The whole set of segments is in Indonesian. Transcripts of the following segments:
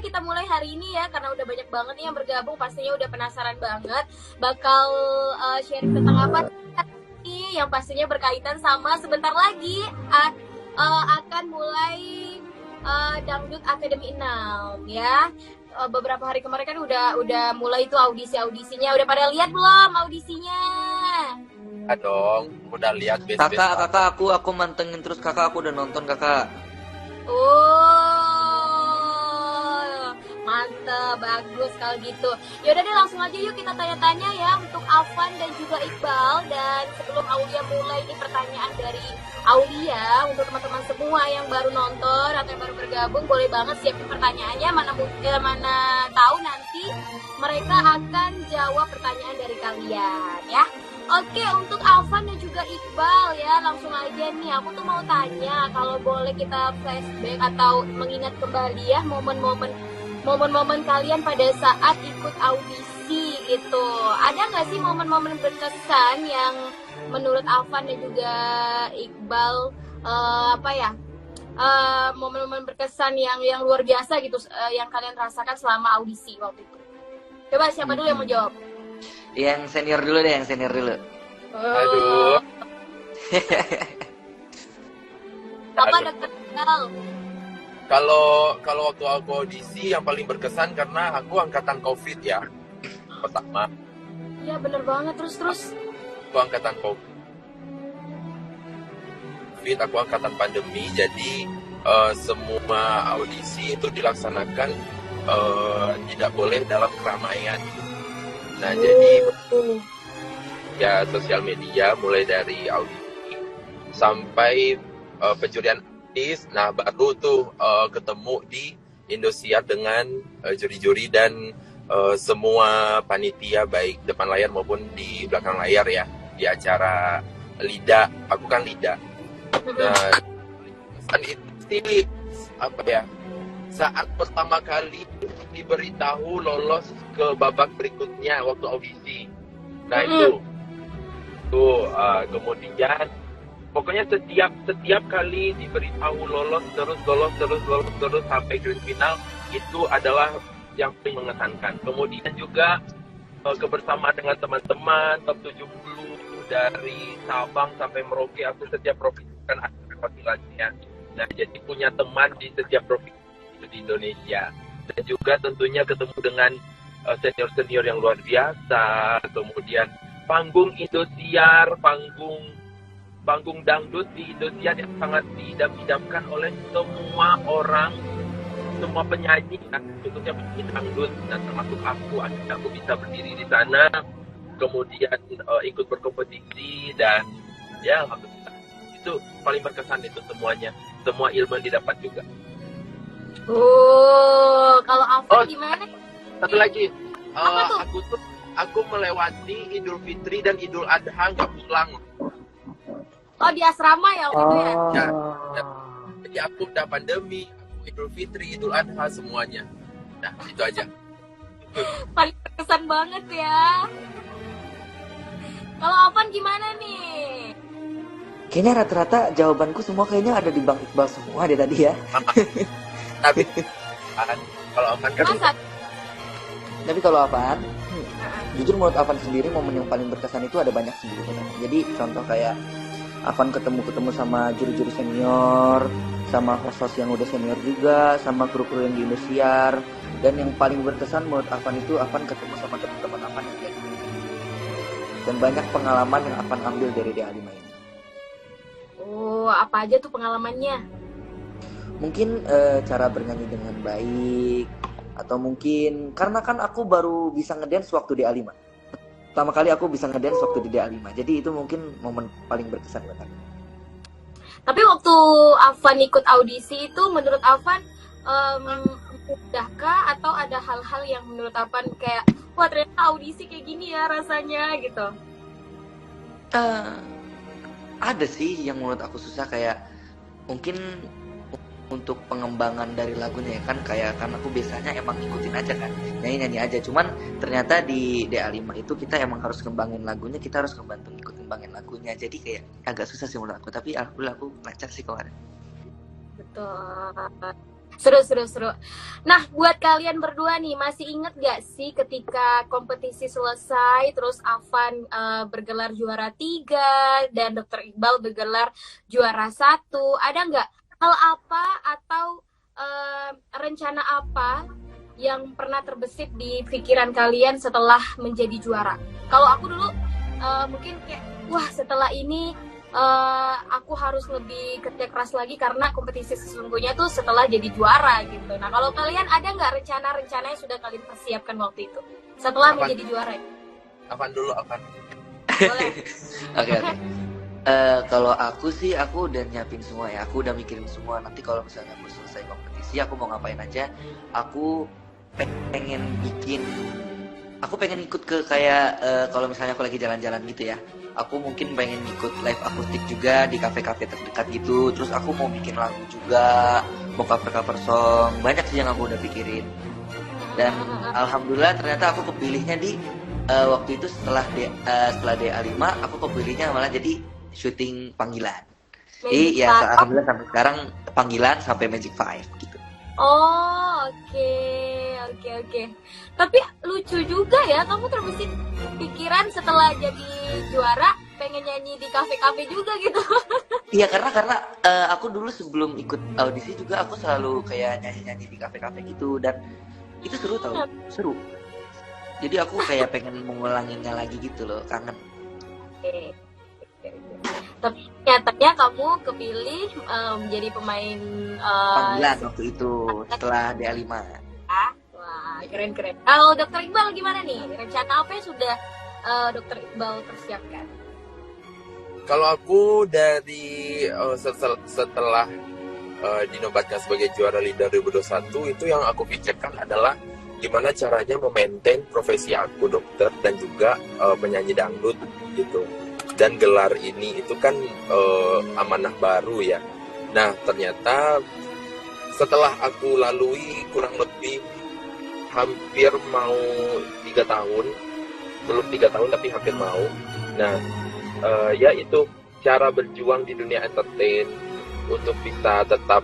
kita mulai hari ini ya, karena udah banyak banget nih yang bergabung, pastinya udah penasaran banget bakal sharing tentang apa nih, yang pastinya berkaitan sama sebentar lagi akan mulai Dangdut Academy 6 ya. Beberapa hari kemarin kan udah mulai itu audisinya. Udah pada lihat belum audisinya? Dong, udah lihat Kakak, aku mantengin terus kakak, aku udah nonton kakak. Oh, mantap, bagus kalau gitu. Yaudah deh, langsung aja yuk kita tanya-tanya ya untuk Afan dan juga Iqbal. Dan sebelum Aulia mulai nih, pertanyaan dari Aulia untuk teman-teman semua yang baru nonton atau yang baru bergabung, boleh banget siapin pertanyaannya. Mana tahu nanti mereka akan jawab pertanyaan dari kalian ya. Oke, untuk Afan dan juga Iqbal ya, langsung aja nih, aku tuh mau tanya, kalau boleh kita flashback atau mengingat kembali ya momen-momen kalian pada saat ikut audisi gitu. Ada nggak sih momen-momen berkesan yang menurut Afan dan juga Iqbal momen-momen berkesan yang luar biasa gitu, yang kalian rasakan selama audisi waktu itu? Coba siapa dulu yang mau jawab? Yang senior dulu deh, Aduh. Apa Dr. Iqbal? Kalau waktu aku audisi yang paling berkesan karena aku angkatan COVID ya. Pertama, Iya bener banget, terus. aku angkatan COVID, aku angkatan pandemi, jadi semua audisi itu dilaksanakan tidak boleh dalam keramaian. Nah, jadi ya sosial media mulai dari audisi sampai pencurian artis. Nah, baru tuh ketemu di Indosiar dengan juri-juri dan semua panitia, baik depan layar maupun di belakang layar ya, di acara LIDA. Aku kan LIDA. Nah, pesan itu sih apa ya? Saat pertama kali diberitahu lolos ke babak berikutnya waktu audisi. Nah, itu kemudian pokoknya setiap kali diberitahu lolos terus sampai grand final, itu adalah yang paling mengesankan. Kemudian juga kebersamaan dengan teman-teman top 70 dari Sabang sampai Merauke. Aku setiap provinsi kan ada perwakilannya. Nah, jadi punya teman di setiap provinsi di Indonesia. Dan juga tentunya ketemu dengan senior-senior yang luar biasa. Kemudian panggung Indosiar, panggung dangdut di Indosiar yang sangat diidam-idamkan oleh semua orang, semua penyanyi, khususnya penyanyi dangdut, dan termasuk aku. Akhirnya aku bisa berdiri di sana, kemudian ikut berkompetisi, dan ya alhamdulillah itu paling berkesan. Itu semuanya, semua ilmu yang didapat juga. Kalau Afan gimana? Satu lagi, Apa tuh? aku melewati Idul Fitri dan Idul Adha nggak pulang. Oh, di asrama ya waktu itu ya? Ya. Jadi aku udah pandemi, aku Idul Fitri, Idul Adha semuanya. Nah, itu aja. Paling berkesan banget ya. Kalau Afan gimana nih? Kayaknya rata-rata jawabanku semua kayaknya ada di Bang Iqbal semua deh tadi ya. Tapi kalau Afan kan Tapi kalau Afan, jujur menurut Afan sendiri momen yang paling berkesan itu ada banyak sendiri. Jadi contoh kayak Afan ketemu sama juri-juri senior, sama host yang udah senior juga, sama kru-kru yang di Indosiar. Dan yang paling berkesan menurut Afan itu Afan ketemu sama teman-teman Afan yang kayak gitu. Dan banyak pengalaman yang Afan ambil dari DA5 ini. Oh, apa aja tuh pengalamannya? Mungkin cara bernyanyi dengan baik, atau mungkin karena kan aku baru bisa ngedance waktu DA5. Pertama kali aku bisa ngedance waktu di DA5. Jadi itu mungkin momen paling berkesan buat aku. Tapi waktu Afan ikut audisi itu menurut Afan mudahkah atau ada hal-hal yang menurut Afan kayak wah ternyata audisi kayak gini ya rasanya gitu? Ada sih yang menurut aku susah, kayak mungkin untuk pengembangan dari lagunya ya kan, kayak kan aku biasanya emang ikutin aja kan, nyanyi aja, cuman ternyata di DA5 itu kita emang harus kembangin lagunya, kita harus kembangin lagunya, jadi kayak agak susah sih menurut aku, tapi alhamdulillah aku lancar sih kemarin. Betul. Seru, seru, seru. Nah, buat kalian berdua nih, masih inget gak sih ketika kompetisi selesai, terus Afan bergelar juara 3 dan Dokter Iqbal bergelar juara 1? Ada nggak hal apa atau rencana apa yang pernah terbesit di pikiran kalian setelah menjadi juara? Kalau aku dulu mungkin kayak, wah setelah ini aku harus lebih kerja keras lagi karena kompetisi sesungguhnya tuh setelah jadi juara gitu. Nah kalau kalian ada nggak rencana-rencana yang sudah kalian persiapkan waktu itu setelah Afan. menjadi juara? Afan dulu, Afan. Boleh. Oke. Kalau aku sih, aku udah nyiapin semua ya. Aku udah mikirin semua. Nanti kalau misalnya aku selesai kompetisi, aku mau ngapain aja. Aku pengen ikut ke kayak kalau misalnya aku lagi jalan-jalan gitu ya. Aku mungkin pengen ikut live akustik juga di kafe-kafe terdekat gitu. Terus aku mau bikin lagu juga, mau cover-cover song. Banyak sih yang aku udah pikirin. Dan alhamdulillah ternyata aku kepilihnya di waktu itu setelah DA5 aku kepilihnya malah jadi syuting panggilan. Jadi ya alhamdulillah sampai sekarang panggilan sampai Magic 5 gitu. Oh, oke. Tapi lucu juga ya, kamu terbesit pikiran setelah jadi juara pengen nyanyi di kafe-kafe juga gitu. Iya karena aku dulu sebelum ikut audisi juga aku selalu kayak nyanyi-nyanyi di kafe-kafe gitu, dan itu seru. Jadi aku kayak pengen mengulanginya lagi gitu loh, kangen. Oke. Tapi nyatanya kamu kepilih menjadi pemain Panggilan waktu itu setelah DA5. Wah, keren. Kalau Dokter Iqbal gimana nih? Rencana apa yang sudah Dokter Iqbal persiapkan? Kalau aku dari setelah dinobatkan sebagai juara LIDA 2021, itu yang aku pikirkan adalah gimana caranya memaintain profesi aku dokter dan juga penyanyi dangdut gitu. Dan gelar ini itu kan amanah baru ya. Nah ternyata setelah aku lalui kurang lebih hampir mau 3 tahun, belum 3 tahun tapi hampir mau. Nah ya itu cara berjuang di dunia entertain untuk bisa tetap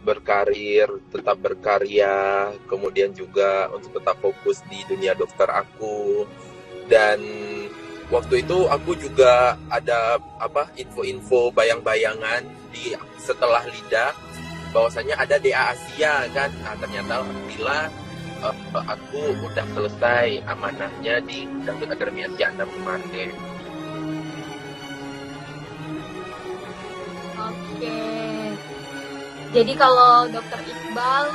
berkarir, tetap berkarya, kemudian juga untuk tetap fokus di dunia dokter aku. Dan waktu itu aku juga ada info-info bayang-bayangan di setelah LIDA bahwasanya ada DA Asia kan. Nah, ternyata alhamdulillah aku udah selesai amanahnya di Dangdut Akademi Asia 6 kemarin. Oke. Jadi kalau Dokter Iqbal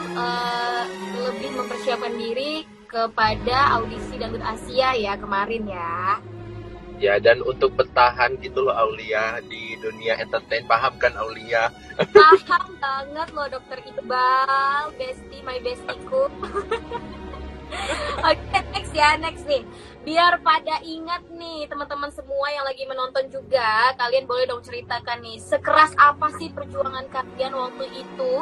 lebih mempersiapkan diri kepada audisi Dangdut Asia ya kemarin ya. Ya, dan untuk bertahan gitu loh Aulia di dunia entertain, paham kan Aulia? Paham banget loh Dokter Iqbal, bestie, my bestieku. Oke, next nih. Biar pada ingat nih teman-teman semua yang lagi menonton juga, kalian boleh dong ceritakan nih, sekeras apa sih perjuangan kalian waktu itu,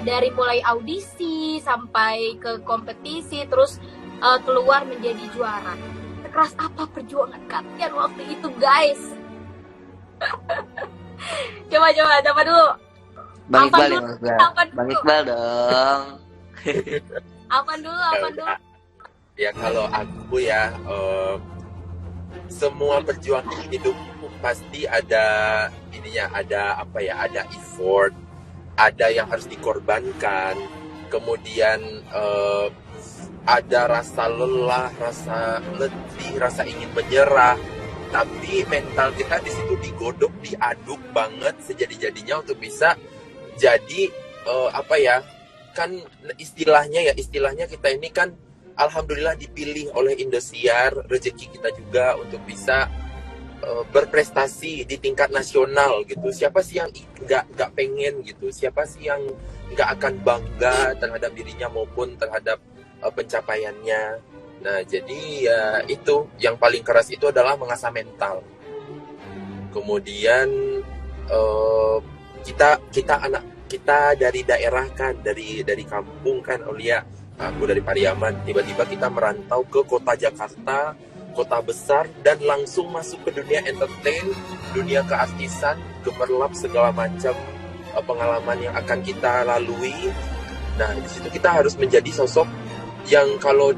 dari mulai audisi sampai ke kompetisi, terus keluar menjadi juara. Sekeras apa perjuangan kalian waktu itu, guys? Coba dulu. Bang Iqbal dulu? Bang Iqbal dong. Apaan dulu? Ya kalau aku ya, semua perjuangan hidup pasti ada ininya, ada effort, ada yang harus dikorbankan, kemudian ada rasa lelah, rasa letih, rasa ingin menyerah, tapi mental kita di situ digodok, diaduk banget sejadi-jadinya untuk bisa jadi kan istilahnya kita ini kan alhamdulillah dipilih oleh Indosiar, rezeki kita juga untuk bisa berprestasi di tingkat nasional gitu. Siapa sih yang nggak pengen gitu? Siapa sih yang nggak akan bangga terhadap dirinya maupun terhadap pencapaiannya? Nah, jadi ya itu yang paling keras itu adalah mengasah mental. Kemudian kita dari daerah kan, dari kampung kan, Aulia. Aku dari Pariaman, tiba-tiba kita merantau ke kota Jakarta, kota besar, dan langsung masuk ke dunia entertain, dunia keartisan, gemerlap segala macam pengalaman yang akan kita lalui. Nah, di situ kita harus menjadi sosok yang kalau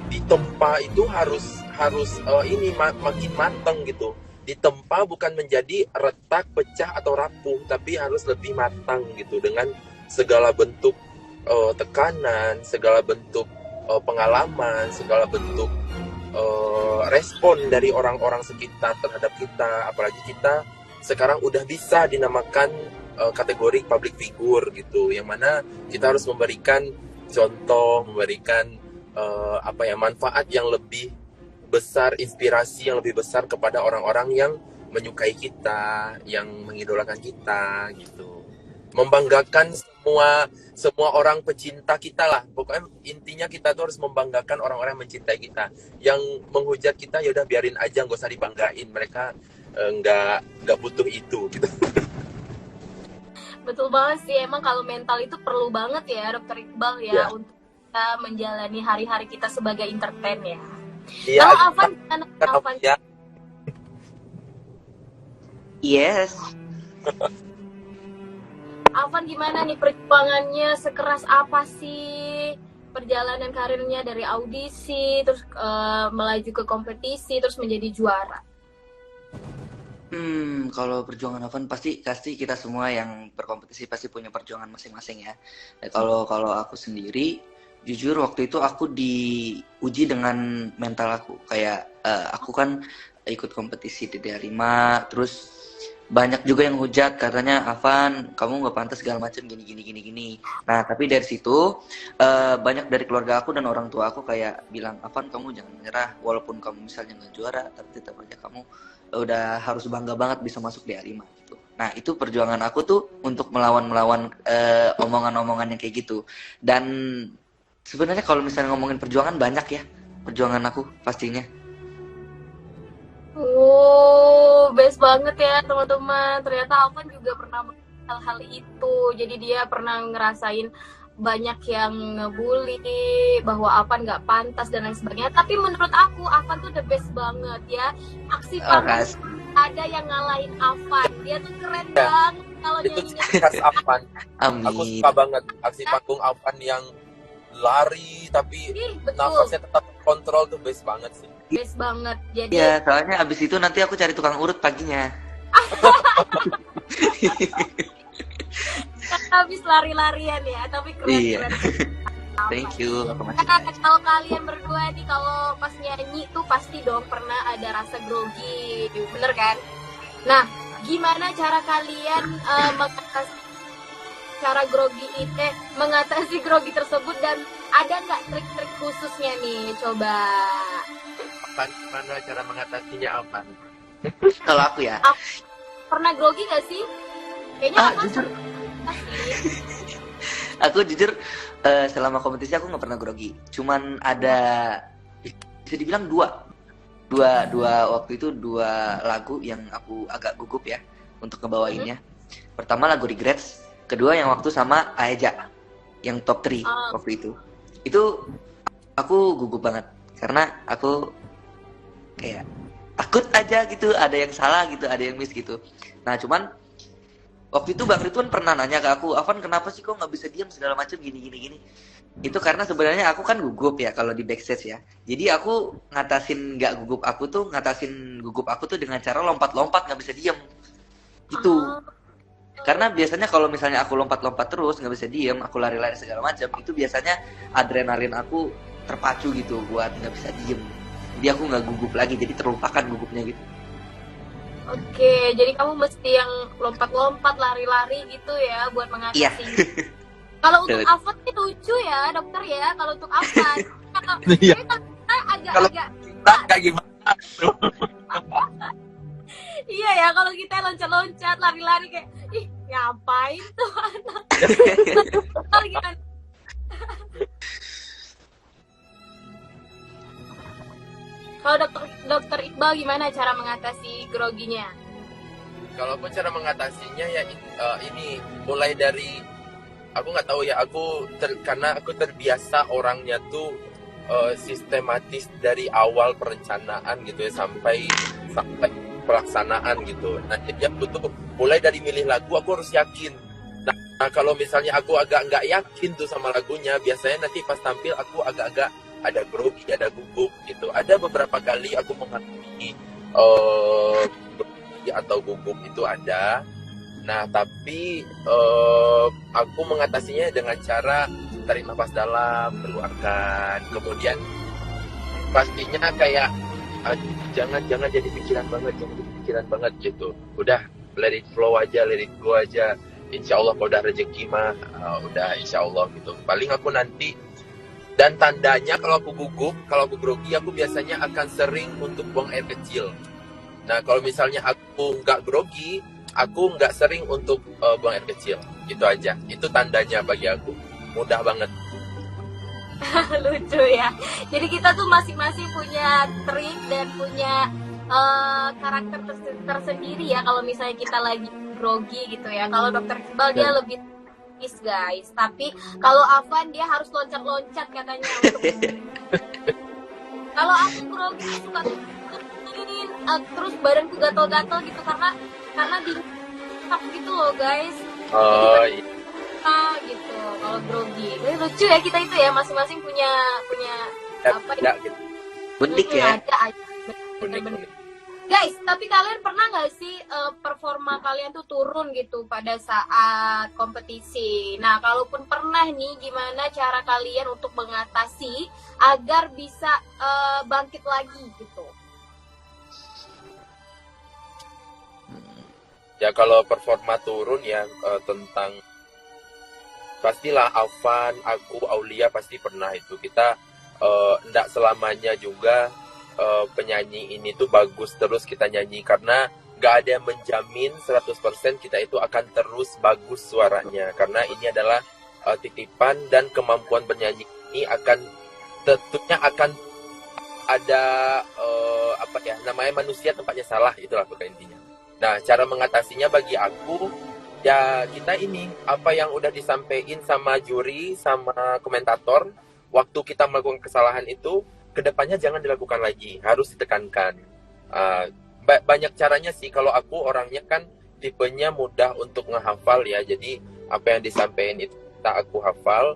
ditempa itu harus makin matang gitu. Ditempa bukan menjadi retak, pecah atau rapuh, tapi harus lebih matang gitu dengan segala bentuk tekanan, segala bentuk pengalaman, segala bentuk respon dari orang-orang sekitar terhadap kita. Apalagi kita sekarang udah bisa dinamakan kategori public figure gitu, yang mana kita harus memberikan contoh, memberikan manfaat yang lebih besar, inspirasi yang lebih besar kepada orang-orang yang menyukai kita, yang mengidolakan kita gitu. Membanggakan semua orang pecinta kita lah. Pokoknya intinya kita tuh harus membanggakan orang-orang yang mencintai kita. Yang menghujat kita ya udah biarin aja, nggak usah dibanggain. Mereka nggak butuh itu gitu. Betul banget sih, emang kalau mental itu perlu banget ya Dokter Iqbal ya, untuk kita menjalani hari-hari kita sebagai entertain ya. Iya, Kalau Afan ya. Yes. Afan gimana nih perjuangannya, sekeras apa sih perjalanan karirnya dari audisi terus melaju ke kompetisi terus menjadi juara? Kalau perjuangan Afan pasti kita semua yang berkompetisi pasti punya perjuangan masing-masing ya. Kalau aku sendiri, jujur waktu itu aku diuji dengan mental aku. Kayak aku kan ikut kompetisi di DA5, terus banyak juga yang hujat katanya, Afan kamu nggak pantas segala macam gini. Nah tapi dari situ banyak dari keluarga aku dan orang tua aku kayak bilang, Afan kamu jangan menyerah, walaupun kamu misalnya nggak juara tapi tetap aja kamu udah harus bangga banget bisa masuk di A5 gitu. Nah itu perjuangan aku tuh untuk melawan omongan-omongan yang kayak gitu. Dan sebenarnya kalau misalnya ngomongin perjuangan banyak ya perjuangan aku pastinya. Best banget ya teman-teman. Ternyata Afan juga pernah hal-hal itu. Jadi dia pernah ngerasain banyak yang ngebully bahwa Afan nggak pantas dan lain sebagainya. Tapi menurut aku Afan tuh the best banget ya. Aksi panggung ada yang ngalahin Afan. Dia tuh keren banget kalau itu nyanyinya. khas Afan. Amin. Aku suka banget aksi panggung Afan yang lari tapi nafasnya tetap kontrol tuh best banget sih. Best banget. Jadi ya soalnya abis itu nanti aku cari tukang urut paginya. habis lari-larian ya, tapi keren. Iya. Thank you. Kalau kalian berdua nih kalau pas nyanyi tuh pasti dong pernah ada rasa grogi, bener kan? Nah, gimana cara kalian mengatasi grogi tersebut, dan ada nggak trik-trik khususnya nih? Coba. Gimana cara mengatasinya, Afan? Kalau aku ya. Pernah grogi nggak sih? Kayaknya jujur. Aku jujur selama kompetisi aku nggak pernah grogi. Cuman ada bisa dibilang dua waktu itu dua lagu yang aku agak gugup ya untuk ngebawainnya. Pertama lagu Regrets, kedua yang waktu sama Aeja yang top 3 waktu itu. Itu aku gugup banget karena aku kayak takut aja gitu, ada yang salah gitu, ada yang miss gitu. Nah cuman waktu itu Bang Ridwan pernah nanya ke aku, Afan kenapa sih kok nggak bisa diam segala macam gini. Itu karena sebenarnya aku kan gugup ya kalau di backstage ya. Jadi aku ngatasin gugup aku tuh dengan cara lompat-lompat, nggak bisa diam gitu. Karena biasanya kalau misalnya aku lompat-lompat terus nggak bisa diem, aku lari-lari segala macam, itu biasanya adrenalin aku terpacu gitu buat nggak bisa diem. Jadi aku nggak gugup lagi, jadi terlupakan gugupnya gitu. Oke, jadi kamu mesti yang lompat-lompat, lari-lari gitu ya buat mengatasi. Iya. Kalau untuk Afan sih lucu ya dokter ya, kalau untuk Afan. Iya. Agak-agak. Kayak gimana? Iya ya, kalau kita loncat-loncat, lari-lari kayak, ih ngapain tuh anak? Gimana? Kalau dokter Iqbal gimana cara mengatasi groginya? Kalau cara mengatasinya ya ini mulai dari aku nggak tahu ya, karena aku terbiasa orangnya tuh sistematis dari awal perencanaan gitu ya sampai pelaksanaan gitu. Nah jadi aku tuh mulai dari milih lagu aku harus yakin. Nah, kalau misalnya aku agak nggak yakin tuh sama lagunya, biasanya nanti pas tampil aku agak-agak ada grogi, ada gugup gitu. Ada beberapa kali aku mengalami grogi atau gugup itu ada. Nah, tapi aku mengatasinya dengan cara tarik nafas dalam, keluarkan, kemudian pastinya kayak jangan jadi pikiran banget gitu. Udah let it flow aja, let it go aja. Insya Allah kalau udah rezeki mah udah insya Allah gitu. Paling aku nanti, dan tandanya kalau aku gugup, kalau aku grogi, aku biasanya akan sering untuk buang air kecil. Nah, kalau misalnya aku nggak grogi, aku nggak sering untuk buang air kecil. Itu aja. Itu tandanya bagi aku. Mudah banget. Lucu ya. Jadi kita tuh masing-masing punya trik dan punya karakter tersendiri ya kalau misalnya kita lagi grogi gitu ya. Kalau Dokter Iqbal dia lebih tipis guys, tapi kalau Afan dia harus loncat-loncat katanya. Kalau aku grogi suka terus badanku gatal-gatal gitu karena dingin gitu loh guys. Oh iya. Gitu kalau grogi. Jadi lucu ya kita itu ya, masing-masing punya apa ya? Gitu. Unik ya. Ada. Bener-bener. Guys, tapi kalian pernah nggak sih performa kalian tuh turun gitu pada saat kompetisi? Nah, kalaupun pernah nih, gimana cara kalian untuk mengatasi agar bisa bangkit lagi gitu? Ya kalau performa turun ya tentang pastilah Afan, aku, Aulia pasti pernah itu. Kita enggak selamanya juga penyanyi ini tuh bagus terus kita nyanyi, karena gak ada yang menjamin 100% kita itu akan terus bagus suaranya, karena ini adalah titipan, dan kemampuan bernyanyi ini tentunya akan ada apa ya namanya, manusia tempatnya salah, itulah pokoknya intinya. Nah, cara mengatasinya bagi aku ya kita ini apa yang udah disampaikan sama juri sama komentator waktu kita melakukan kesalahan itu, kedepannya jangan dilakukan lagi, harus ditekankan. Banyak caranya sih. Kalau aku orangnya kan tipenya mudah untuk ngehafal ya, jadi apa yang disampaikan itu tak aku hafal.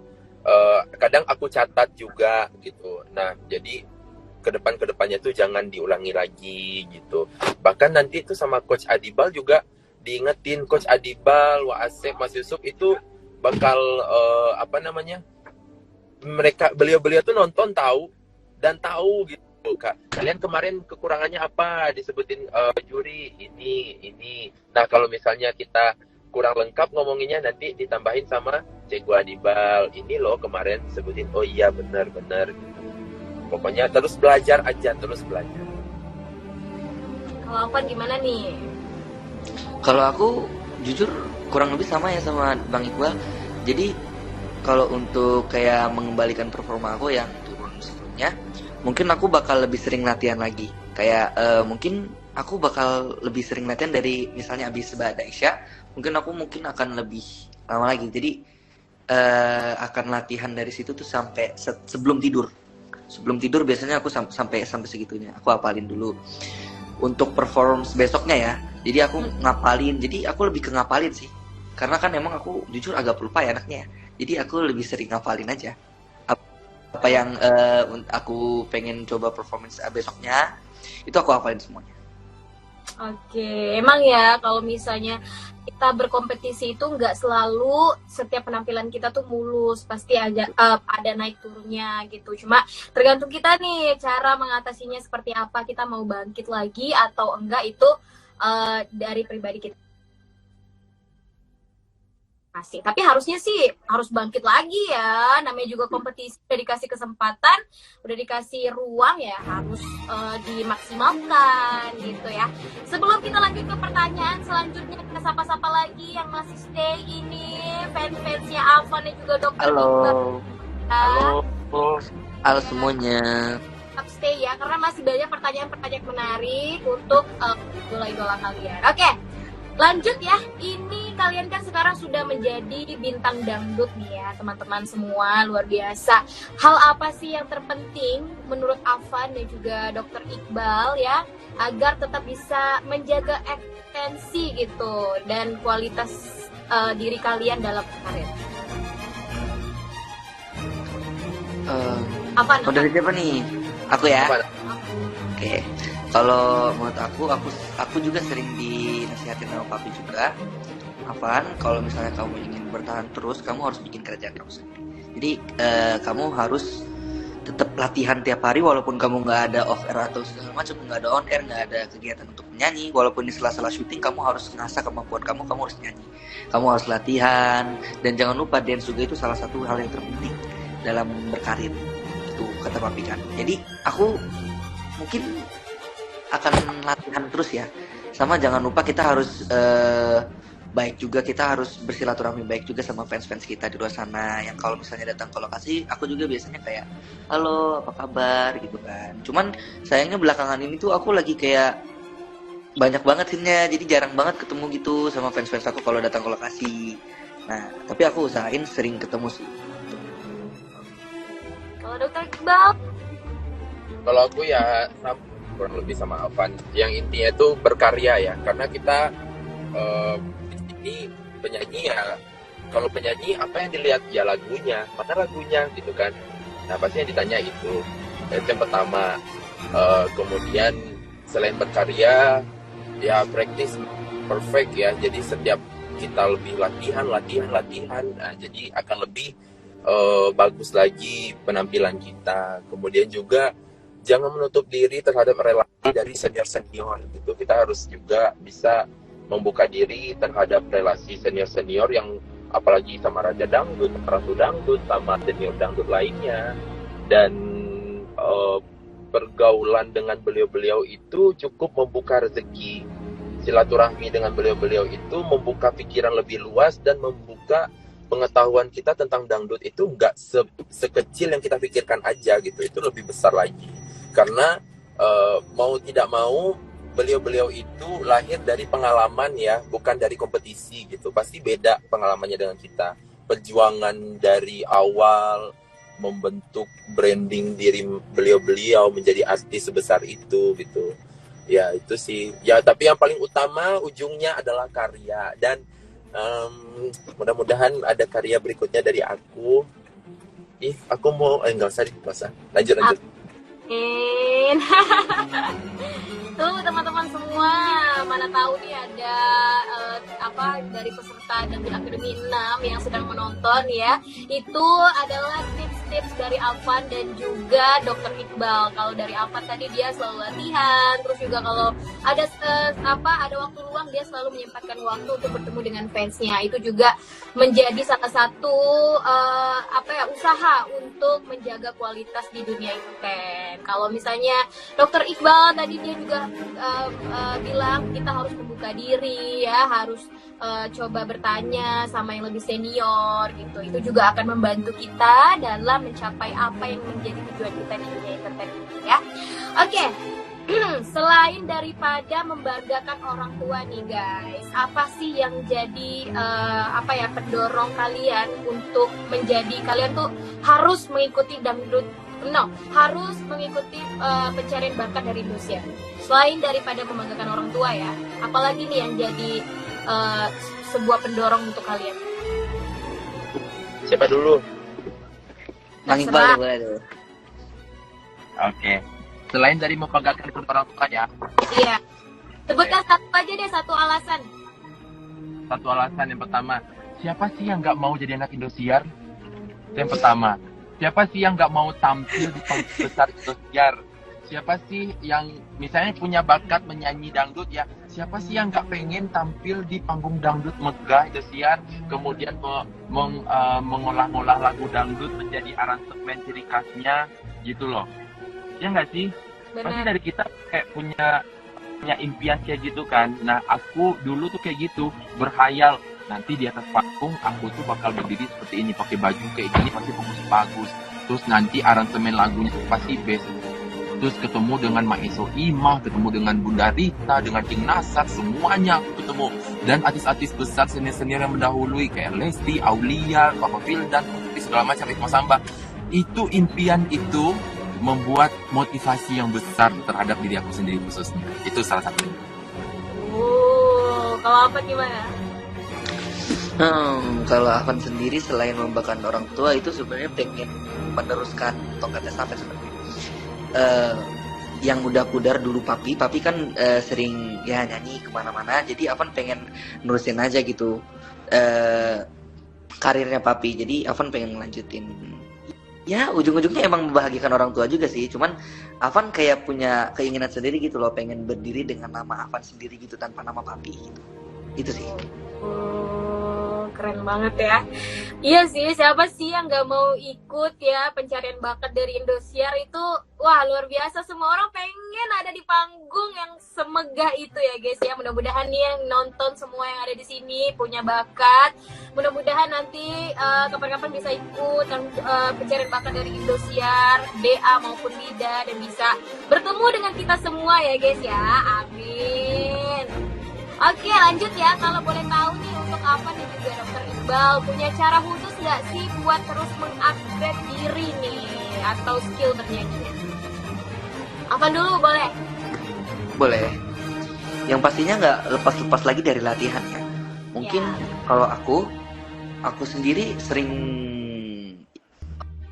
Kadang aku catat juga gitu. Nah, jadi kedepannya tuh jangan diulangi lagi gitu. Bahkan nanti itu sama Coach Adibal juga diingetin, Coach Adibal, Wa Asep, Mas Yusuf itu bakal beliau tuh nonton tahu gitu Kak. Kalian kemarin kekurangannya apa, disebutin juri ini. Nah, kalau misalnya kita kurang lengkap ngomonginnya, nanti ditambahin sama Cikgu Adibal, ini loh kemarin disebutin, oh iya benar gitu. Pokoknya terus belajar aja, terus belajar. Kalau Afan gimana nih? Kalau aku jujur kurang lebih sama ya sama Bang Iqbal. Jadi kalau untuk kayak mengembalikan performa aku yang turun sebelumnya, mungkin aku bakal lebih sering latihan lagi. Kayak mungkin aku bakal lebih sering latihan dari misalnya abis Ba'da Isya, mungkin akan lebih lama lagi. Jadi akan latihan dari situ tuh sampai sebelum tidur. Sebelum tidur biasanya aku sampai segitunya. Aku hafalin dulu untuk performance besoknya ya. Jadi aku ngapalin. Jadi aku lebih ke ngapalin sih. Karena kan emang aku jujur agak pelupa ya anaknya. Jadi aku lebih sering ngapalin aja apa yang aku pengen coba performance besoknya, itu aku hafalin semuanya. Oke, emang ya kalau misalnya kita berkompetisi itu nggak selalu setiap penampilan kita tuh mulus, pasti ada naik turunnya gitu. Cuma tergantung kita nih cara mengatasinya seperti apa, kita mau bangkit lagi atau enggak, itu dari pribadi kita. Tapi harusnya sih harus bangkit lagi ya, namanya juga kompetisi, udah dikasih kesempatan, udah dikasih ruang ya, harus dimaksimalkan gitu ya. Sebelum kita lanjut ke pertanyaan selanjutnya, kita sapa-sapa lagi yang masih stay ini, fans-fansnya Afan dan juga Dokter Iqbal. Halo semuanya. Tetap stay ya, karena masih banyak pertanyaan-pertanyaan menarik untuk idola-idola kalian. Oke, lanjut ya. Ini kalian kan sekarang sudah menjadi bintang dangdut nih ya teman-teman semua, luar biasa. Hal apa sih yang terpenting menurut Afan dan juga Dokter Iqbal ya, agar tetap bisa menjaga esensi gitu dan kualitas diri kalian dalam karir? Apa? Dari siapa nih? Aku ya. Apa? Oke. Kalau menurut aku juga sering dinasihatin sama papi juga. Afan, kalau misalnya kamu ingin bertahan terus, kamu harus bikin kerjaan kamu sendiri. Jadi kamu harus tetap latihan tiap hari, walaupun kamu nggak ada off air atau segala macam, nggak ada on air, nggak ada kegiatan untuk menyanyi. Walaupun di sela-sela syuting, kamu harus ngasah kemampuan kamu harus nyanyi, kamu harus latihan, dan jangan lupa dance juga itu salah satu hal yang terpenting dalam berkarir. Itu kata papi kan. Jadi aku mungkin akan latihan terus ya. Sama jangan lupa kita harus baik juga, kita harus bersilaturahmi baik juga sama fans-fans kita di luar sana yang kalau misalnya datang ke lokasi, aku juga biasanya kayak halo apa kabar gitu kan. Cuman sayangnya belakangan ini tuh aku lagi kayak banyak banget scene-nya, jadi jarang banget ketemu gitu sama fans-fans aku kalau datang ke lokasi. Nah tapi aku usahain sering ketemu sih. Kalau Dokter Iqbal? Kalau aku ya kurang lebih sama Alvan. Yang intinya itu berkarya ya, karena kita ini penyanyi ya. Kalau penyanyi apa yang dilihat ya lagunya, mana lagunya gitu kan. Nah pasti yang ditanya itu yang pertama. Kemudian selain berkarya ya praktis perfect ya. Jadi setiap kita lebih latihan. Nah, jadi akan lebih bagus lagi penampilan kita. Kemudian juga jangan menutup diri terhadap relasi dari senior gitu. Kita harus juga bisa membuka diri terhadap relasi senior yang apalagi sama Raja Dangdut, Ratu Dangdut, sama senior dangdut lainnya. Dan pergaulan dengan beliau-beliau itu cukup membuka rezeki. Silaturahmi dengan beliau-beliau itu membuka pikiran lebih luas dan membuka pengetahuan kita tentang dangdut itu nggak sekecil yang kita pikirkan aja gitu. Itu lebih besar lagi. Karena mau tidak mau beliau-beliau itu lahir dari pengalaman ya, bukan dari kompetisi gitu. Pasti beda pengalamannya dengan kita. Perjuangan dari awal membentuk branding diri beliau-beliau menjadi artis sebesar itu gitu. Ya itu sih. Ya tapi yang paling utama ujungnya adalah karya. Dan mudah-mudahan ada karya berikutnya dari aku. Aku mau enggak usah. Lanjut. Tuh teman-teman semua, mana tahu nih ada dari peserta Dangdut Akademi 6 yang sedang menonton ya. Itu adalah tips-tips dari Afan dan juga Dokter Iqbal. Kalau dari Afan tadi dia selalu latihan, terus juga kalau ada waktu luang dia selalu menyempatkan waktu untuk bertemu dengan fansnya. Itu juga menjadi salah satu usaha untuk menjaga kualitas di dunia entertain. Kalau misalnya Dokter Iqbal tadi dia juga bilang kita harus membuka diri ya, harus coba bertanya sama yang lebih senior gitu. Itu juga akan membantu kita dalam mencapai apa yang menjadi tujuan kita di dunia entertain ini ya. Oke. Selain daripada membanggakan orang tua nih guys, apa sih yang jadi pendorong kalian untuk menjadi kalian tuh harus mengikuti harus mengikuti pencarian bakat dari Indonesia. Selain daripada membanggakan orang tua ya, apalagi nih yang jadi sebuah pendorong untuk kalian? Siapa dulu? Bang Iqbal boleh dulu. Oke. Selain dari membanggakan orang tua ya. Iya. Sebutkan satu aja deh, satu alasan. Satu alasan yang pertama, siapa sih yang nggak mau jadi anak Indosiar? Yang pertama, siapa sih yang nggak mau tampil di panggung besar Indosiar? Siapa sih yang misalnya punya bakat menyanyi dangdut ya? Siapa sih yang nggak pengen tampil di panggung dangdut megah Indosiar, kemudian mengolah-olah lagu dangdut menjadi aransemen ciri khasnya gitu loh? Ya nggak sih? Benar. Pasti dari kita kayak punya impian kayak gitu kan. Nah aku dulu tuh kayak gitu, berhayal nanti di atas panggung aku tuh bakal berdiri seperti ini, pakai baju kayak gini, pasti bagus. Terus nanti aransemen lagunya tuh pasti best. Terus ketemu dengan Maeso Imah, ketemu dengan Bunda Rita, dengan King Nasar, semuanya aku ketemu. Dan artis-artis besar senior-senior yang mendahului kayak Lesti, Aulia, Papa Vildan, segala macam Ritmo Samba. Itu impian itu membuat motivasi yang besar terhadap diri aku sendiri khususnya. Itu salah satunya. Kalau apa gimana? Kalau Avan sendiri selain membanggakan orang tua itu sebenarnya pengen meneruskan tongkat estafet sebenarnya. Yang udah pudar dulu papi kan sering ya nyanyi kemana-mana, jadi Avan pengen nerusin aja gitu karirnya papi. Jadi Avan pengen ngelanjutin. Ya ujung-ujungnya emang membahagiakan orang tua juga sih, cuman Avan kayak punya keinginan sendiri gitu loh, pengen berdiri dengan nama Avan sendiri gitu tanpa nama papi gitu. Itu sih. Keren banget ya. Iya sih, siapa sih yang gak mau ikut ya pencarian bakat dari Indosiar itu. Wah, luar biasa, semua orang pengen ada di panggung yang semegah itu ya guys ya. Mudah-mudahan nih yang nonton semua yang ada di sini punya bakat. Mudah-mudahan nanti kapan-kapan bisa ikut pencarian bakat dari Indosiar, DA maupun Lida, dan bisa bertemu dengan kita semua ya guys ya. Amin. Oke, lanjut ya. Kalau boleh tahu nih, untuk Avan dan juga Dr. Iqbal punya cara khusus nggak sih buat terus mengupgrade diri nih atau skill bernyanyinya? Avan dulu boleh? Boleh. Yang pastinya nggak lepas-lepas lagi dari latihan ya. Mungkin kalau aku sendiri sering.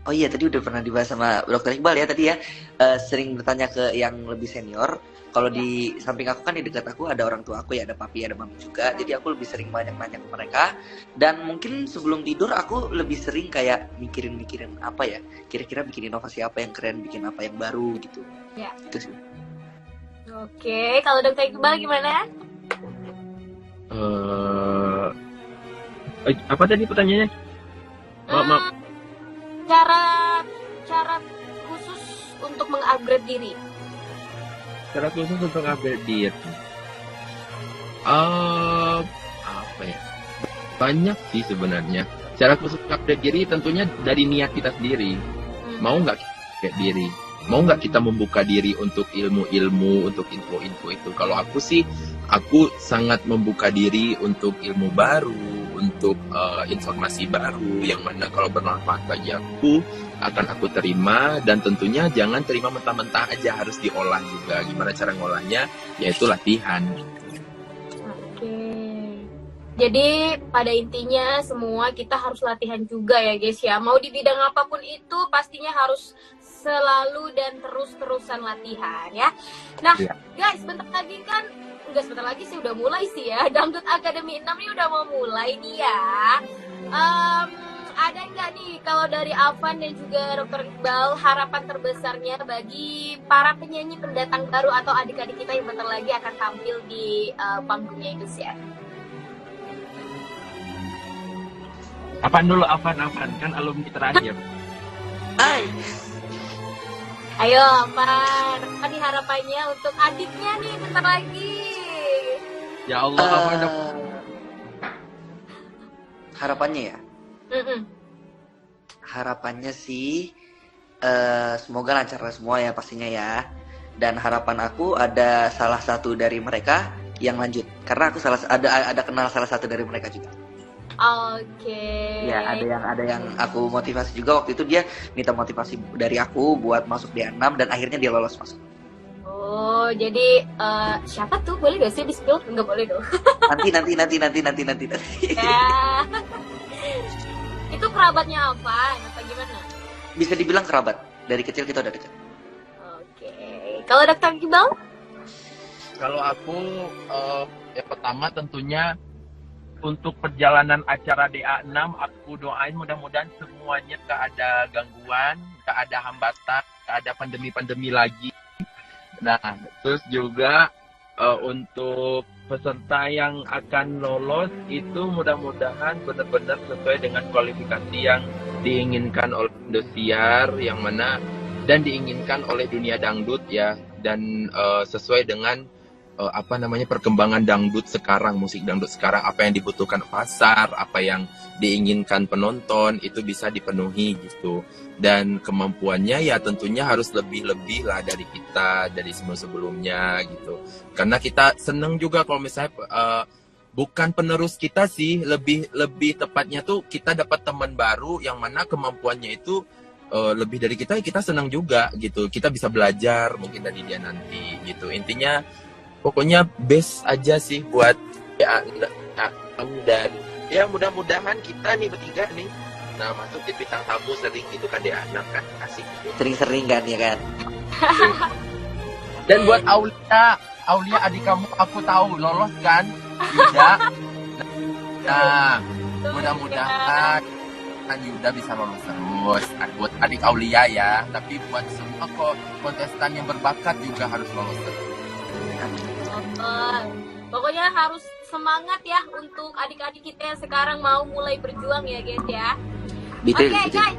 Oh iya, tadi udah pernah dibahas sama Dr. Iqbal ya tadi ya. Sering bertanya ke yang lebih senior. Kalau di samping aku kan di dekat aku ada orang tua aku ya, ada papi, ada mami juga. Jadi aku lebih sering banyak nanya ke mereka. Dan mungkin sebelum tidur aku lebih sering kayak mikirin apa ya. Kira-kira bikin inovasi apa yang keren, bikin apa yang baru gitu. Ya. Itu sih. Oke, kalau Dr. Iqbal gimana? Apa tadi pertanyaannya? Maaf. Cara khusus untuk mengupgrade diri. Cara khusus untuk upgrade diri. Apa ya? Banyak sih sebenarnya. Cara khusus upgrade diri tentunya dari niat kita sendiri. Mau nggak kita upgrade diri? Mau nggak kita membuka diri untuk ilmu-ilmu, untuk info-info itu? Kalau aku sih, aku sangat membuka diri untuk ilmu baru, untuk informasi baru yang mana kalau bermanfaat bagi aku akan aku terima, dan tentunya jangan terima mentah-mentah aja, harus diolah juga. Gimana cara ngolahnya? Yaitu latihan. Oke. Jadi pada intinya semua kita harus latihan juga ya guys ya. Mau di bidang apapun itu pastinya harus selalu dan terus-terusan latihan ya. Nah guys, sebentar lagi sih udah mulai sih ya. Dangdut Academy 6 ini udah mau mulai nih ya. Ada nggak nih kalau dari Avan dan juga Dr. Iqbal harapan terbesarnya bagi para penyanyi pendatang baru atau adik-adik kita yang bentar lagi akan tampil di panggungnya Indosiar? Avan dulu, Avan kan alumni terakhir. Ayo Avan, apa nih harapannya untuk adiknya nih bentar lagi? Ya Allah, Avan. Harapannya ya? Harapannya sih semoga lancar semua ya pastinya ya. Dan harapan aku ada salah satu dari mereka yang lanjut, karena aku ada kenal salah satu dari mereka juga. Oke. Ya ada yang aku motivasi juga. Waktu itu dia minta motivasi dari aku buat masuk D6 dan akhirnya dia lolos masuk. Oh, jadi siapa tuh? Boleh gak sih di-spill? Nggak boleh dong. Nanti. Ya. Itu kerabatnya apa gimana? Bisa dibilang kerabat. Dari kecil kita udah dekat. Oke. Kalau Dr. Iqbal? Kalau aku yang pertama tentunya untuk perjalanan acara DA6 aku doain mudah-mudahan semuanya gak ada gangguan, gak ada hambatan, gak ada pandemi-pandemi lagi. Nah, terus juga untuk peserta yang akan lolos itu mudah-mudahan benar-benar sesuai dengan kualifikasi yang diinginkan oleh Indosiar, yang mana dan diinginkan oleh dunia dangdut ya, dan sesuai dengan perkembangan dangdut sekarang, musik dangdut sekarang, apa yang dibutuhkan pasar, apa yang diinginkan penonton itu bisa dipenuhi gitu. Dan kemampuannya ya tentunya harus lebih-lebih lah dari kita, dari sebelum-sebelumnya gitu. Karena kita seneng juga kalau misalnya bukan penerus kita sih, lebih tepatnya tuh kita dapat teman baru yang mana kemampuannya itu lebih dari kita senang juga gitu. Kita bisa belajar mungkin dari dia nanti gitu. Intinya pokoknya best aja sih buat Ya, dan ya mudah-mudahan kita nih bertiga nih, nah masuk di bintang tamu sering gitu kan dia anak kan asik gitu. Sering-sering kan ya kan. Dan buat Aulia adik kamu aku tahu lolos kan, Yuda. Nah, mudah-mudahan kan Yuda bisa lolos terus. Buat adik Aulia ya, tapi buat semua kontestan yang berbakat juga harus lolos terus. Pokoknya harus semangat ya untuk adik-adik kita yang sekarang mau mulai berjuang ya guys ya. Betul, Oke, betul. guys.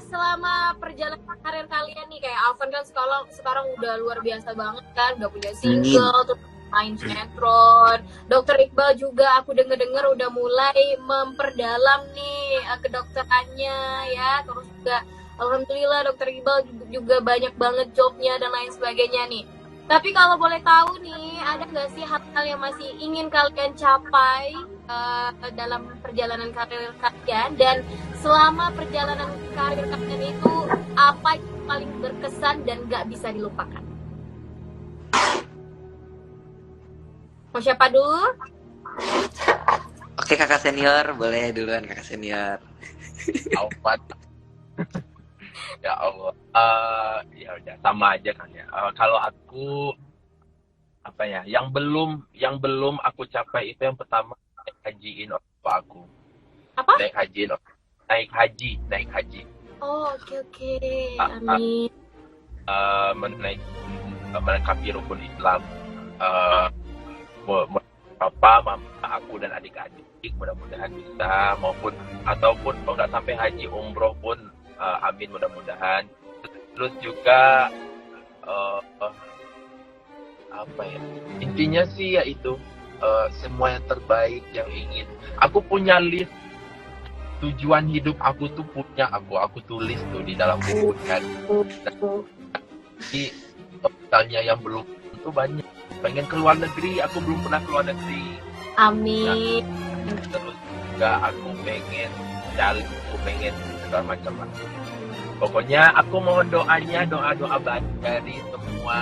Selama perjalanan karir kalian nih, kayak Alvan kan sekarang udah luar biasa banget kan, udah punya single, terus main sinetron. Dr. Iqbal juga aku denger udah mulai memperdalam nih kedokterannya ya. Terus juga alhamdulillah Dr. Iqbal juga banyak banget jobnya dan lain sebagainya nih. Tapi kalau boleh tahu nih, ada nggak sih hal-hal yang masih ingin kalian capai dalam perjalanan karir kalian? Dan selama perjalanan karir kalian itu, apa yang paling berkesan dan nggak bisa dilupakan? Mau siapa dulu? Oke, kakak senior, boleh duluan kakak senior. Alfat. Ya Allah, ya udah sama aja kan ya. Kalau aku apa ya, yang belum aku capai itu yang pertama naik hajiin orang tua aku. Apa? Naik haji. Oh, oke. Amin. Melengkapi rukun Islam. Papa, mama, aku dan adik-adik mudah-mudahan bisa ataupun kalau nggak sampai haji umroh pun amin mudah-mudahan. Terus juga apa ya, intinya sih ya itu semua yang terbaik yang ingin aku punya list tujuan hidup aku tuh aku tulis tuh di dalam buku kan. Jadi misalnya yang belum itu banyak, pengen keluar negeri, aku belum pernah keluar negeri. Amin. Nah, terus juga aku pengen segala macam. Pokoknya aku mohon doa baik dari semua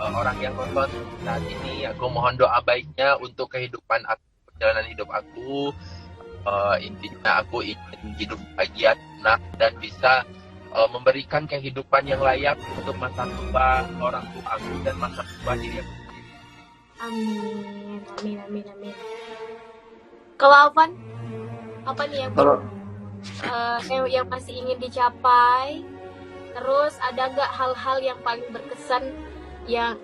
orang yang nonton saat ini. Aku mohon doa baiknya untuk kehidupan aku, perjalanan hidup aku. Intinya aku ingin hidup bahagia, tenang, dan bisa memberikan kehidupan yang layak untuk masa tua orang tua aku dan masa tua diri aku sendiri. Amin. Kalau Alvan, apa nih yang masih ingin dicapai? Terus ada nggak hal-hal yang paling berkesan yang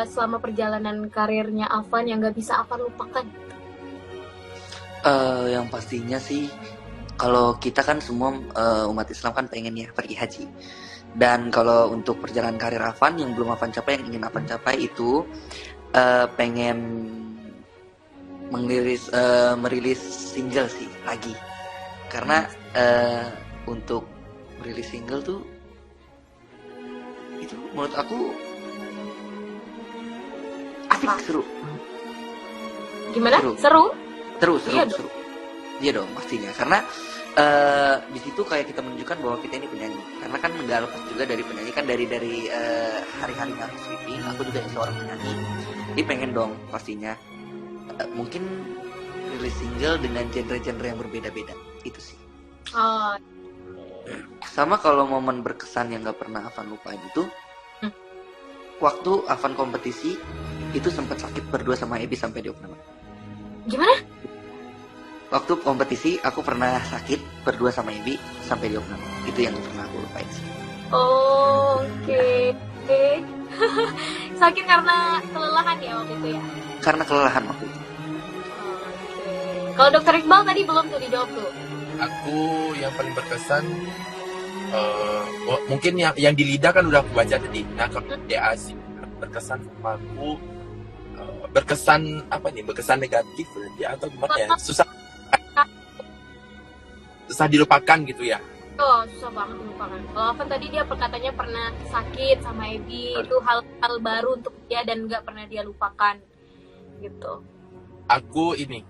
selama perjalanan karirnya Alvan yang nggak bisa Alvan lupakan? Yang pastinya sih, kalau kita kan semua umat Islam kan pengen ya pergi haji. Dan kalau untuk perjalanan karir Alvan yang belum Alvan capai, yang ingin Alvan capai itu pengen merilis single sih lagi. Karena untuk merilis single tuh itu menurut aku asik, seru. Gimana? Seru. Iya dong pastinya, karena di situ kayak kita menunjukkan bahwa kita ini penyanyi. Karena kan nggak lepas juga dari penyanyi kan, dari hari-hari aku syuting, aku juga seorang penyanyi. Jadi pengen dong pastinya mungkin rilis single dengan genre-genre yang berbeda-beda, itu sih. Sama kalau momen berkesan yang nggak pernah Avan lupain itu waktu Avan kompetisi itu sempat sakit berdua sama Ebi sampai diopname. Gimana? Waktu kompetisi aku pernah sakit berdua sama Ebi sampai diopname. Itu yang pernah aku lupain sih. Oke. Sakit karena kelelahan ya waktu itu ya? Karena kelelahan waktu itu. Kalau Dr. Iqbal tadi belum tuh dijawab tuh. Aku yang paling berkesan mungkin yang di lidah kan udah aku baca tadi. Nah kalau DA sih berkesan sama aku, berkesan apa nih? Berkesan negatif ya atau gimana ya? Susah dilupakan gitu ya. Oh, susah banget dilupakan. Kalau Alvan tadi dia katanya pernah sakit sama Ebi, itu hal baru untuk dia dan nggak pernah dia lupakan gitu. Aku ini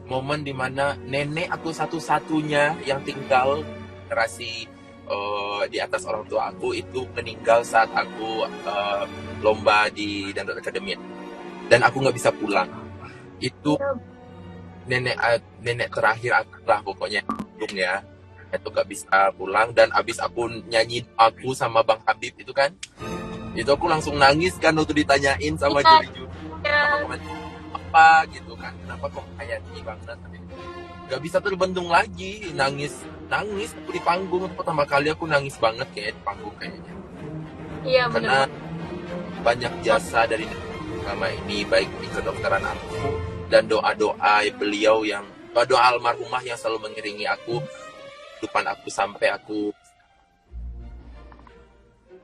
momen dimana nenek aku satu-satunya yang tinggal generasi di atas orang tua aku itu meninggal saat aku lomba di Dangdut Academy dan aku nggak bisa pulang. Itu nenek terakhir aku lah pokoknya ya. Itu gak bisa pulang, dan abis aku nyanyi aku sama Bang Habib itu kan, itu aku langsung nangis kan waktu ditanyain sama juri-juri apa gitu kan, kenapa kok kayak ini banget, gak bisa terbendung lagi, nangis aku di panggung. Pertama kali aku nangis banget kayak di panggung kayaknya. Iya Karena benar. banyak jasa dari selama ini, baik di kedokteran aku dan doa-doa beliau yang doa almarhumah yang selalu mengiringi aku depan aku sampai aku.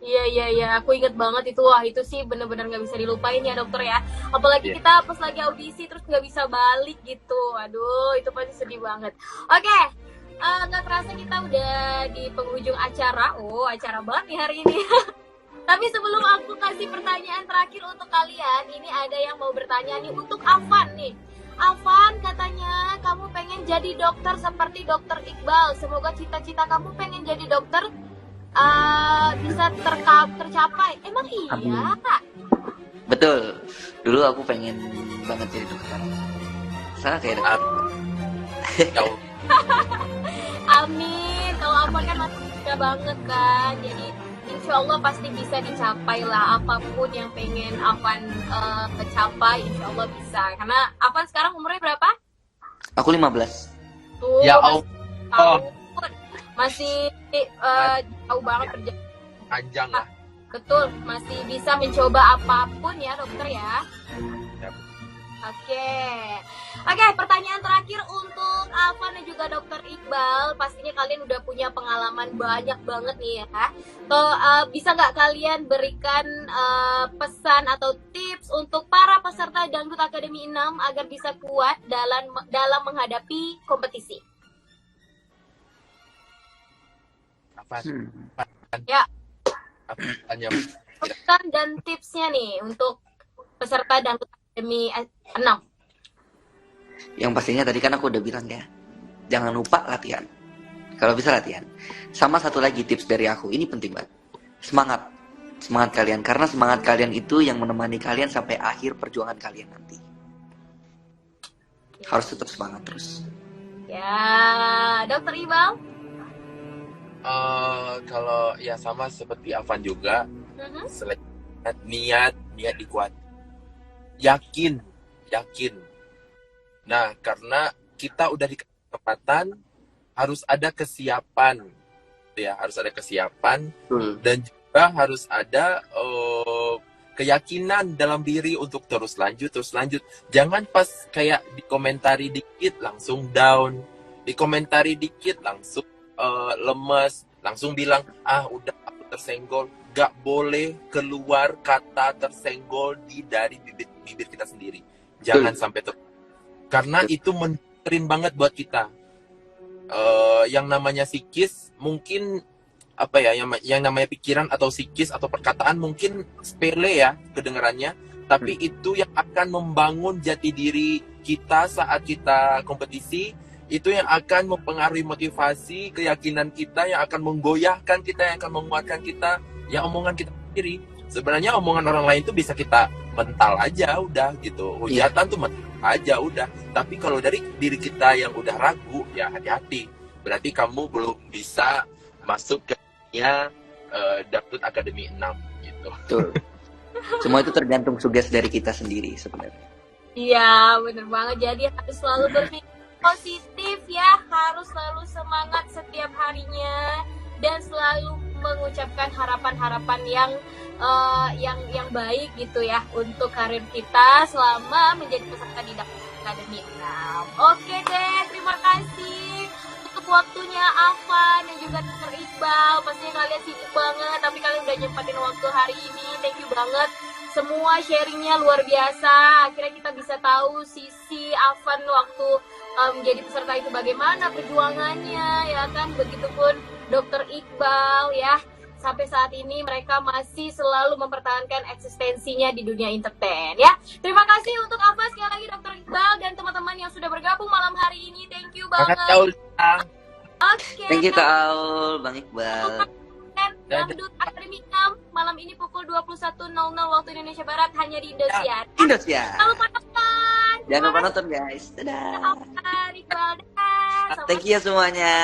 Iya, aku inget banget itu. Wah, itu sih bener-bener nggak bisa dilupain ya dokter ya. Apalagi kita pas lagi audisi terus nggak bisa balik gitu. Aduh, itu pasti sedih banget. Oke, nggak terasa kita udah di penghujung acara. Oh, acara banget nih hari ini. Tapi sebelum aku kasih pertanyaan terakhir untuk kalian, ini ada yang mau bertanya nih untuk Afan nih. Afan, katanya kamu pengen jadi dokter seperti dokter Iqbal. Semoga cita-cita kamu pengen jadi dokter bisa tercapai. Emang iya? Amin. Betul. Dulu aku pengen banget jadi dokter. Salah kayak dokter. Amin. Kalau Afan kan masih muda banget kan. Jadi insya Allah pasti bisa dicapai lah apapun yang pengen Afan kecapai. Insya Allah bisa. Karena Afan sekarang umurnya berapa? Aku 15. Tuh, Ya masih Allah. tahun. Masih jauh banget perjalanan. Panjang lah. Betul, masih bisa mencoba apapun ya dokter ya. Yap. Oke, pertanyaan terakhir untuk Afan dan juga dokter Iqbal. Pastinya kalian udah punya pengalaman banyak banget nih ya. Bisa nggak kalian berikan pesan atau tips untuk para peserta Dangdut Akademi 6 agar bisa kuat dalam menghadapi kompetisi? Ya. Tanya Pesan dan tipsnya nih untuk peserta Dangdut Akademi 6. Yang pastinya tadi kan aku udah bilang ya, jangan lupa latihan. Kalau bisa latihan. Sama satu lagi tips dari aku, ini penting banget. Semangat kalian, karena semangat kalian itu yang menemani kalian sampai akhir perjuangan kalian nanti. Harus tetap semangat terus. Ya, dokter Iqbal? kalau ya sama seperti Afan juga, selain niat dikuat, yakin. Nah, karena kita udah dikasih kesempatan, harus ada kesiapan, ya, harus ada kesiapan, dan juga harus ada keyakinan dalam diri untuk terus lanjut. Jangan pas kayak dikomentari dikit langsung down, dikomentari dikit langsung lemes, langsung bilang udah aku tersenggol. Gak boleh keluar kata tersenggol dari bibir kita sendiri. Jangan sampai karena itu menterin banget buat kita. Yang namanya psikis mungkin apa ya, yang namanya pikiran atau psikis atau perkataan mungkin sepele ya kedengarannya, tapi itu yang akan membangun jati diri kita saat kita kompetisi. Itu yang akan mempengaruhi motivasi, keyakinan kita, yang akan menggoyahkan kita, yang akan menguatkan kita, ya omongan kita sendiri. Sebenarnya omongan orang lain itu bisa kita mental aja udah gitu, hujatan tuh mental aja udah. Tapi kalau dari diri kita yang udah ragu, ya hati-hati, berarti kamu belum bisa masuk ke Dangdut Akademi 6 gitu. Betul. Semua itu tergantung tugas dari kita sendiri sebenarnya. Iya, bener banget. Jadi harus selalu berpikir positif ya, harus selalu semangat setiap harinya dan selalu mengucapkan harapan-harapan yang baik gitu ya untuk karir kita selama menjadi peserta di Dangdut Akademi 6. Oke deh, terima kasih untuk waktunya Afan dan juga Dr. Iqbal. Pastinya kalian sibuk banget, tapi kalian udah nyempatin waktu hari ini. Thank you banget. Semua sharingnya luar biasa. Akhirnya kita bisa tahu sisi Afan waktu menjadi peserta itu bagaimana perjuangannya, ya kan. Begitupun Dr. Iqbal ya. Sampai saat ini mereka masih selalu mempertahankan eksistensinya di dunia entertain ya. Terima kasih untuk Afan sekali lagi Dr. Iqbal dan teman-teman yang sudah bergabung malam hari ini. Thank you banget. Oke. Thank you Kak Aul, Bang Iqbal. Dangdut Akademi 6 malam ini pukul 21.00 waktu Indonesia Barat hanya di Indosiar. Indosiar. Jangan lupa nonton. Jangan lupa nonton guys. Dadah. Afan, Iqbal, dadah. Thank you semuanya.